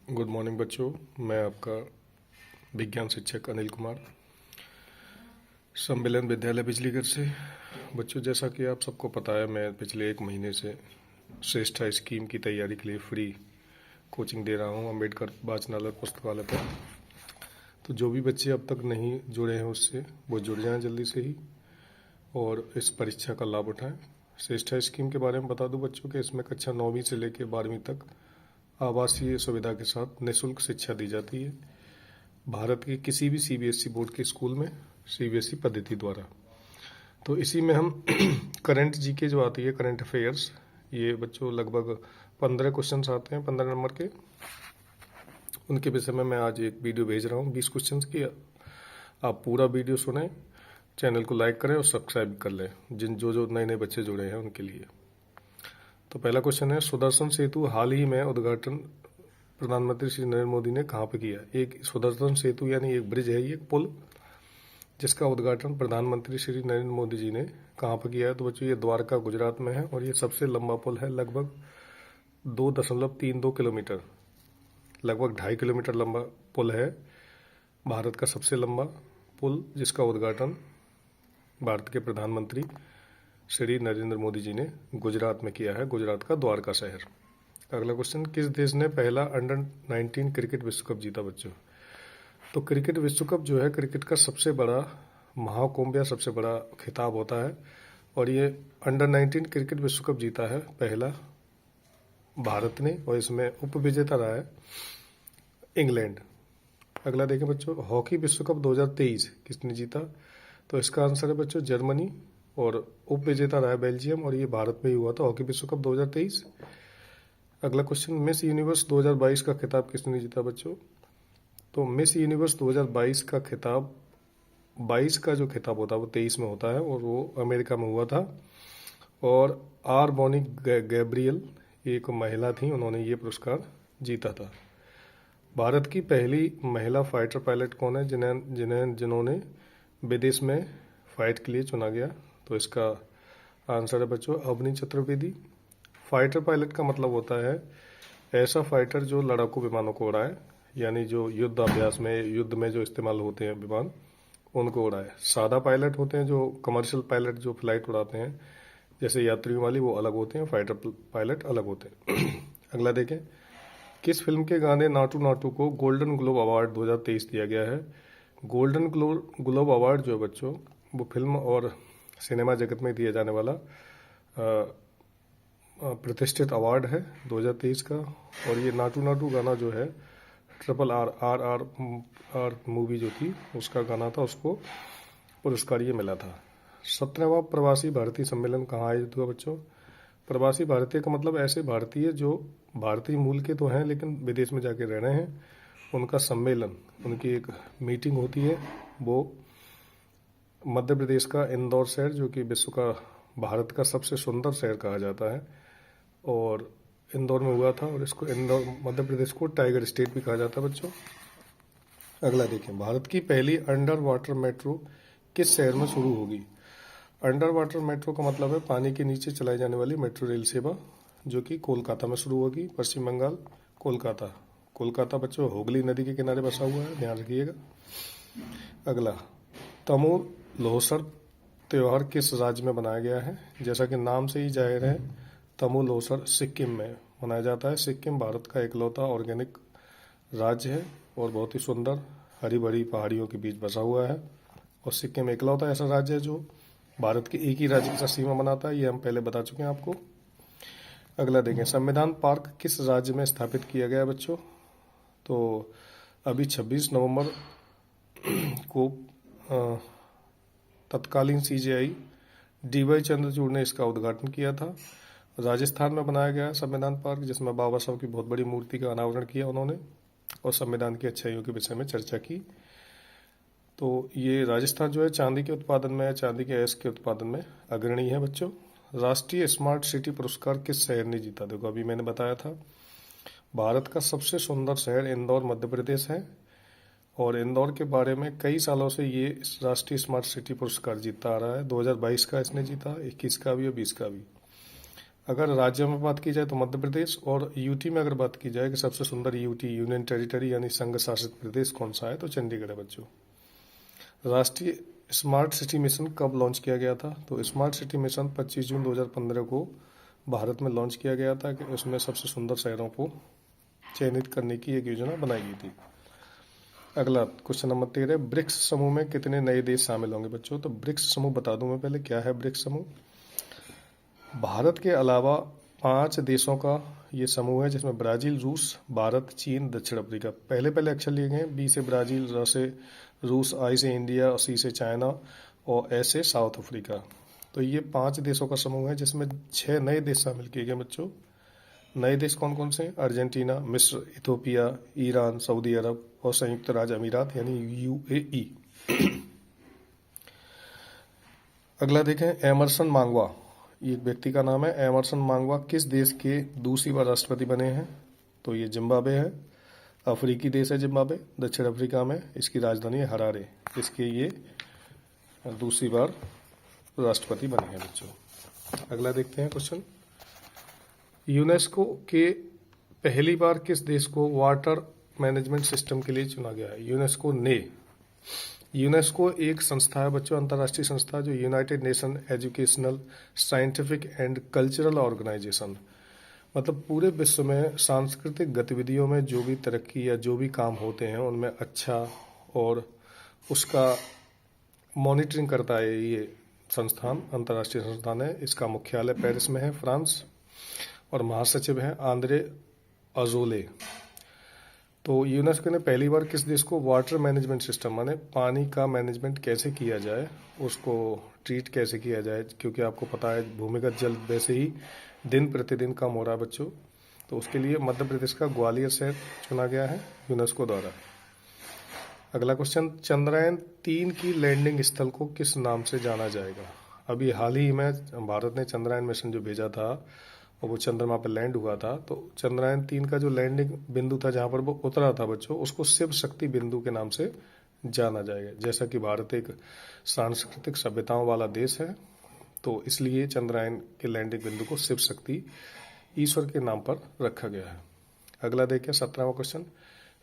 Good morning बच्चों। मैं आपका विज्ञान शिक्षक अनिल कुमार, सम्मेलन विद्यालय बिजलीगढ़ से। बच्चों, जैसा कि आप सबको पता है, मैं पिछले 1 महीने से श्रेष्ठा स्कीम की तैयारी के लिए फ्री कोचिंग दे रहा हूं अम्बेडकर वाचनालय पुस्तकालय पर। तो जो भी बच्चे अब तक नहीं जुड़े हैं उससे वो जुड़ जाएं जल्दी से ही और इस परीक्षा का लाभ उठाएं। श्रेष्ठा स्कीम के बारे में बता दूं बच्चों कि इसमें कक्षा 9वीं से लेकर 12वीं तक आवासीय सुविधा के साथ निःशुल्क शिक्षा दी जाती है भारत के किसी भी सीबीएसई बोर्ड के स्कूल में सीबीएसई पद्धति द्वारा। तो इसी में हम करंट जीके जो आती है, करंट अफेयर्स, ये बच्चों लगभग 15 क्वेश्चन आते हैं 15 नंबर के। उनके विषय में मैं आज एक वीडियो भेज रहा हूँ 20 क्वेश्चन की। आप पूरा वीडियो सुने, चैनल को लाइक करें और सब्सक्राइब कर लें जो नए नए बच्चे जुड़े हैं उनके लिए। तो पहला क्वेश्चन है, सुदर्शन सेतु हाल ही में उद्घाटन प्रधानमंत्री श्री नरेंद्र मोदी ने कहाँ पे किया? एक सुदर्शन सेतु यानी एक ब्रिज है, ये एक पुल, जिसका उद्घाटन प्रधानमंत्री श्री नरेंद्र मोदी जी ने कहाँ पे किया है? तो बच्चों, ये द्वारका गुजरात में है और ये सबसे लंबा पुल है, लगभग 2.32 किलोमीटर, लगभग 2.5 किलोमीटर लंबा पुल है। भारत का सबसे लंबा पुल, जिसका उद्घाटन भारत के प्रधानमंत्री श्री नरेंद्र मोदी जी ने गुजरात में किया है, गुजरात का द्वारका शहर। अगला क्वेश्चन, किस देश ने पहला अंडर-19 क्रिकेट विश्व कप जीता? बच्चों, तो क्रिकेट विश्व कप जो है क्रिकेट का सबसे बड़ा महाकुंभ या सबसे बड़ा खिताब होता है और ये अंडर-19 क्रिकेट विश्व कप जीता है पहला भारत ने और इसमें उप विजेता रहा है इंग्लैंड। अगला देखें बच्चों, हॉकी विश्व कप 2023 किसने जीता? तो इसका आंसर है बच्चों जर्मनी और उप विजेता रहा है बेल्जियम और ये भारत में ही हुआ था हॉकी विश्व कप 2023। अगला क्वेश्चन, मिस यूनिवर्स 2022 का खिताब किसने जीता? बच्चों, तो मिस यूनिवर्स 2022 का खिताब, 22 का जो खिताब होता है वो 23 में होता है और वो अमेरिका में हुआ था और आर बॉनी गैब्रियल एक महिला थी, उन्होंने ये पुरस्कार जीता था। भारत की पहली महिला फाइटर पायलट कौन है जिन्होंने विदेश में फाइट के लिए चुना गया? तो इसका आंसर है बच्चों अवनी चतुर्वेदी। फाइटर पायलट का मतलब होता है ऐसा फाइटर जो लड़ाकू विमानों को उड़ाए, यानी जो युद्ध अभ्यास में, युद्ध में जो इस्तेमाल होते हैं विमान, उनको उड़ाए। सादा पायलट होते हैं जो कमर्शियल पायलट जो फ्लाइट उड़ाते हैं जैसे यात्रियों वाली, वो अलग होते हैं, फाइटर पायलट अलग होते हैं। अगला देखें, किस फिल्म के गाने नाटू नाटू को गोल्डन ग्लोब अवार्ड 2023 दिया गया है? गोल्डन ग्लोब अवार्ड जो है बच्चों वो फिल्म और सिनेमा जगत में दिया जाने वाला प्रतिष्ठित अवार्ड है 2023 का और ये नाटू नाटू गाना जो है RRR मूवी जो थी उसका गाना था, उसको पुरस्कार ये मिला था। 17वां प्रवासी भारतीय सम्मेलन कहाँ आयोजित हुआ? बच्चों, प्रवासी भारतीय का मतलब ऐसे भारतीय जो भारतीय मूल के तो हैं लेकिन विदेश में जाके रह रहे हैं, उनका सम्मेलन, उनकी एक मीटिंग होती है, वो मध्य प्रदेश का इंदौर शहर, जो कि विश्व का, भारत का सबसे सुंदर शहर कहा जाता है, और इंदौर में हुआ था और इसको इंदौर, मध्य प्रदेश को टाइगर स्टेट भी कहा जाता है बच्चों। अगला देखें, भारत की पहली अंडर वाटर मेट्रो किस शहर में शुरू होगी? अंडर वाटर मेट्रो का मतलब है पानी के नीचे चलाई जाने वाली मेट्रो रेल सेवा, जो कि कोलकाता में शुरू होगी, पश्चिम बंगाल, कोलकाता। कोलकाता बच्चों हुगली नदी के किनारे बसा हुआ है, ध्यान रखिएगा। अगला, तमो लोहसर त्यौहार किस राज्य में बनाया गया है? जैसा कि नाम से ही जाहिर है, तमो लोहसर सिक्किम में मनाया जाता है। सिक्किम भारत का इकलौता ऑर्गेनिक राज्य है और बहुत ही सुंदर हरी भरी पहाड़ियों के बीच बसा हुआ है और सिक्किम इकलौता ऐसा राज्य है जो भारत के एक ही राज्य के साथ सीमा बनाता है, ये हम पहले बता चुके हैं आपको। अगला देखें, संविधान पार्क किस राज्य में स्थापित किया गया है बच्चों? तो अभी 26 नवंबर को तत्कालीन CJI DY चंद्रचूड़ ने इसका उद्घाटन किया था। राजस्थान में बनाया गया है संविधान पार्क, जिसमें बाबा साहब की बहुत बड़ी मूर्ति का अनावरण किया उन्होंने और संविधान की अच्छाइयों के विषय में चर्चा की। तो ये राजस्थान जो है चांदी के उत्पादन में, चांदी के अयस्क के उत्पादन में अग्रणी है बच्चों। राष्ट्रीय स्मार्ट सिटी पुरस्कार किस शहर ने जीता? देखो, अभी मैंने बताया था भारत का सबसे सुंदर शहर इंदौर मध्य प्रदेश है और इंदौर के बारे में कई सालों से ये राष्ट्रीय स्मार्ट सिटी पुरस्कार जीतता आ रहा है। 2022 का इसने जीता, 21 का भी और 20 का भी। अगर राज्यों में बात की जाए तो मध्य प्रदेश, और यूटी में अगर बात की जाए कि सबसे सुंदर यूटी यूनियन टेरिटरी यानी संघ शासित प्रदेश कौन सा है, तो चंडीगढ़ है बच्चों। राष्ट्रीय स्मार्ट सिटी मिशन कब लॉन्च किया गया था, तो स्मार्ट सिटी मिशन 25 जून 2015 को भारत में लॉन्च किया गया था कि उसमें सबसे सुंदर शहरों को चयनित करने की एक योजना बनाई गई थी। अगला क्वेश्चन नंबर 13, ब्रिक्स समूह में कितने नए देश शामिल होंगे बच्चों, तो ब्रिक्स समूह बता दूं मैं पहले क्या है ब्रिक्स समूह। भारत के अलावा 5 देशों का ये समूह है, जिसमें ब्राजील, रूस, भारत, चीन, दक्षिण अफ्रीका। पहले पहले अक्षर लिए गए हैं, बी से ब्राजील, र से रूस, आई से इंडिया, सी से चाइना और ए से साउथ अफ्रीका। तो ये 5 देशों का समूह है जिसमें 6 नए देश शामिल किए गए बच्चों। नए देश कौन कौन से हैं, अर्जेंटीना, मिस्र, इथोपिया, ईरान, सऊदी अरब और संयुक्त राज्य अमीरात यानी यूएई। अगला देखें, एमरसन मांगवा, ये एक व्यक्ति का नाम है। एमरसन मांगवा किस देश के दूसरी बार राष्ट्रपति बने हैं, तो ये जिम्बाब्वे है। अफ्रीकी देश है जिम्बाब्वे, दक्षिण अफ्रीका में। इसकी राजधानी है हरारे। इसके ये दूसरी बार राष्ट्रपति बने हैं बच्चों। अगला देखते हैं क्वेश्चन, यूनेस्को के पहली बार किस देश को वाटर मैनेजमेंट सिस्टम के लिए चुना गया है, यूनेस्को एक संस्था है बच्चों, अंतर्राष्ट्रीय संस्था, जो united nation educational, scientific and cultural organisation, मतलब पूरे विश्व में सांस्कृतिक गतिविधियों में जो भी तरक्की या जो भी काम होते हैं उनमें अच्छा और उसका मॉनिटरिंग करता है ये संस्थान, अंतर्राष्ट्रीय संस्थान है। इसका मुख्यालय पेरिस में है, फ्रांस, और महासचिव हैं आंद्रे अजोले। तो यूनेस्को ने पहली बार किस देश को वाटर मैनेजमेंट सिस्टम, माने पानी का मैनेजमेंट कैसे किया जाए, उसको ट्रीट कैसे किया जाए, क्योंकि आपको पता है भूमिगत जल वैसे ही दिन प्रतिदिन कम हो रहा है बच्चों, तो उसके लिए मध्य प्रदेश का ग्वालियर शहर चुना गया है यूनेस्को द्वारा। अगला क्वेश्चन, चंद्रयान-3 की लैंडिंग स्थल को किस नाम से जाना जाएगा। अभी हाल ही में भारत ने चंद्रयान मिशन जो भेजा था और वो चंद्रमा पर लैंड हुआ था, तो चंद्रयान-3 का जो लैंडिंग बिंदु था जहां पर वो उतरा था बच्चों, उसको शिव शक्ति बिंदु के नाम से जाना जाएगा। जैसा कि भारत एक सांस्कृतिक सभ्यताओं वाला देश है, तो इसलिए चंद्रयान के लैंडिंग बिंदु को शिव शक्ति ईश्वर के नाम पर रखा गया है। अगला देखिए 17वां क्वेश्चन,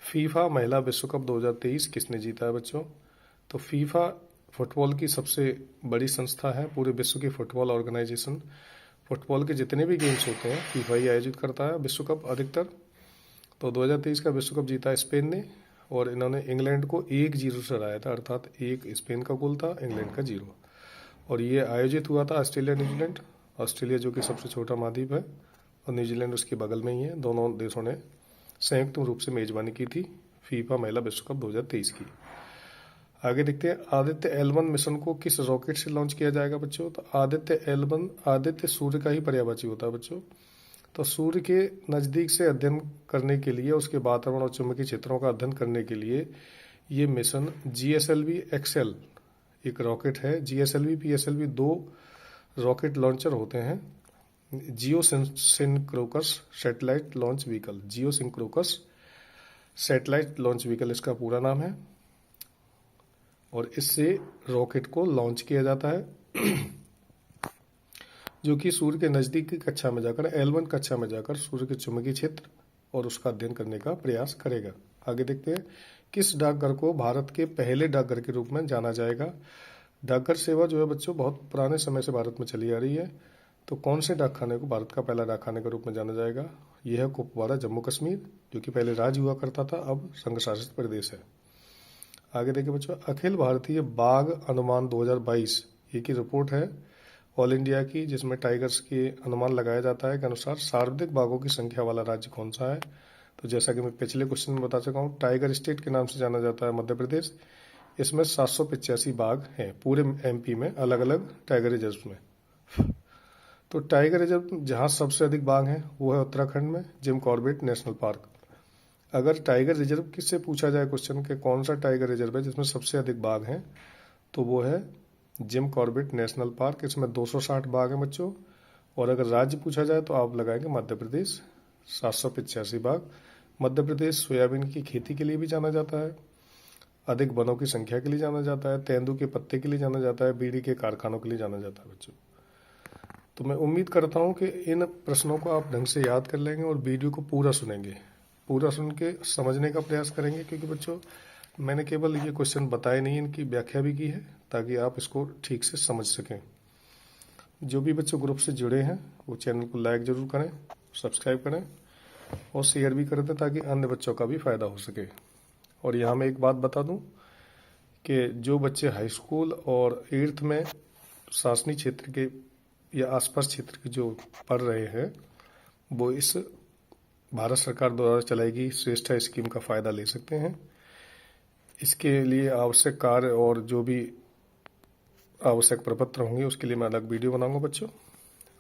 फीफा महिला विश्व कप 2023 किसने जीता है बच्चों, तो फीफा फुटबॉल की सबसे बड़ी संस्था है, पूरे विश्व की फुटबॉल ऑर्गेनाइजेशन। फुटबॉल के जितने भी गेम्स होते हैं फीफा ही आयोजित करता है विश्व कप अधिकतर। तो 2023 का विश्व कप जीता स्पेन ने, और इन्होंने इंग्लैंड को 1-0 से हराया था, अर्थात 1 स्पेन का गोल था, इंग्लैंड का 0। और ये आयोजित हुआ था ऑस्ट्रेलिया न्यूजीलैंड, ऑस्ट्रेलिया जो कि सबसे छोटा महाद्वीप है और न्यूजीलैंड उसके बगल में ही है। दोनों देशों ने संयुक्त रूप से मेजबानी की थी फीफा महिला विश्व कप 2023 की। आगे देखते हैं, आदित्य L1 मिशन को किस रॉकेट से लॉन्च किया जाएगा बच्चों, तो आदित्य L1, आदित्य सूर्य का ही पर्यायवाची होता है बच्चों। तो सूर्य के नज़दीक से अध्ययन करने के लिए, उसके वातावरण और चुंबकीय क्षेत्रों का अध्ययन करने के लिए ये मिशन GSLV XL एक रॉकेट है। GSLV PSLV 2 रॉकेट लॉन्चर होते हैं। जियो सिंक्रोकस सैटेलाइट लॉन्च व्हीकल, जियो सिंक्रोकस सैटेलाइट लॉन्च व्हीकल इसका पूरा नाम है, और इससे रॉकेट को लॉन्च किया जाता है जो कि सूर्य के नज़दीक की कक्षा में जाकर, L1 कक्षा में जाकर सूर्य के चुंबकीय क्षेत्र और उसका अध्ययन करने का प्रयास करेगा। आगे देखते हैं, किस डाकघर को भारत के पहले डाकघर के रूप में जाना जाएगा। डाकघर सेवा जो है बच्चों बहुत पुराने समय से भारत में चली आ रही है, तो कौन से डाकखाने को भारत का पहला डाकखाने के रूप में जाना जाएगा, यह है कुपवाड़ा जम्मू कश्मीर, जो कि पहले राज्य हुआ करता था, अब संघ शासित प्रदेश है। आगे देखिए बच्चों, अखिल भारतीय बाघ अनुमान 2022 ये की रिपोर्ट है ऑल इंडिया की, जिसमें टाइगर्स के अनुमान लगाया जाता है के अनुसार सर्वाधिक बाघों की संख्या वाला राज्य कौन सा है। तो जैसा कि मैं पिछले क्वेश्चन में बता चुका हूँ, टाइगर स्टेट के नाम से जाना जाता है मध्य प्रदेश। इसमें 785 बाघ हैं पूरे MP में, अलग अलग टाइगर रिजर्व में। तो टाइगर रिजर्व जहाँ सबसे अधिक बाघ हैं वो है उत्तराखंड में, जिम कॉर्बेट नेशनल पार्क। अगर टाइगर रिजर्व किससे पूछा जाए क्वेश्चन के कौन सा टाइगर रिजर्व है जिसमें सबसे अधिक बाघ हैं, तो वो है जिम कॉर्बेट नेशनल पार्क। इसमें 260 बाघ हैं बच्चों। और अगर राज्य पूछा जाए तो आप लगाएंगे मध्य प्रदेश, 785 बाघ। मध्य प्रदेश सोयाबीन की खेती के लिए भी जाना जाता है, अधिक वनों की संख्या के लिए जाना जाता है, तेंदू के पत्ते के लिए जाना जाता है, बीड़ी के कारखानों के लिए जाना जाता है बच्चों। तो मैं उम्मीद करता हूँ कि इन प्रश्नों को आप ढंग से याद कर लेंगे और वीडियो को पूरा सुनेंगे, पूरा सुन के समझने का प्रयास करेंगे, क्योंकि बच्चों मैंने केवल ये क्वेश्चन बताए नहीं, इनकी व्याख्या भी की है ताकि आप इसको ठीक से समझ सकें। जो भी बच्चों ग्रुप से जुड़े हैं वो चैनल को लाइक जरूर करें, सब्सक्राइब करें और शेयर भी कर दें ताकि अन्य बच्चों का भी फायदा हो सके। और यहाँ मैं एक बात बता दूं कि जो बच्चे हाई स्कूल और 8th में शासकीय क्षेत्र के या आसपास क्षेत्र के जो पढ़ रहे हैं वो इस भारत सरकार द्वारा चलाई गई श्रेष्ठा स्कीम का फायदा ले सकते हैं। इसके लिए आवश्यक कार्य और जो भी आवश्यक प्रपत्र होंगे उसके लिए मैं अलग वीडियो बनाऊंगा बच्चों।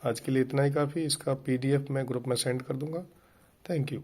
आज के लिए इतना ही काफ़ी। इसका PDF मैं ग्रुप में सेंड कर दूंगा। Thank you.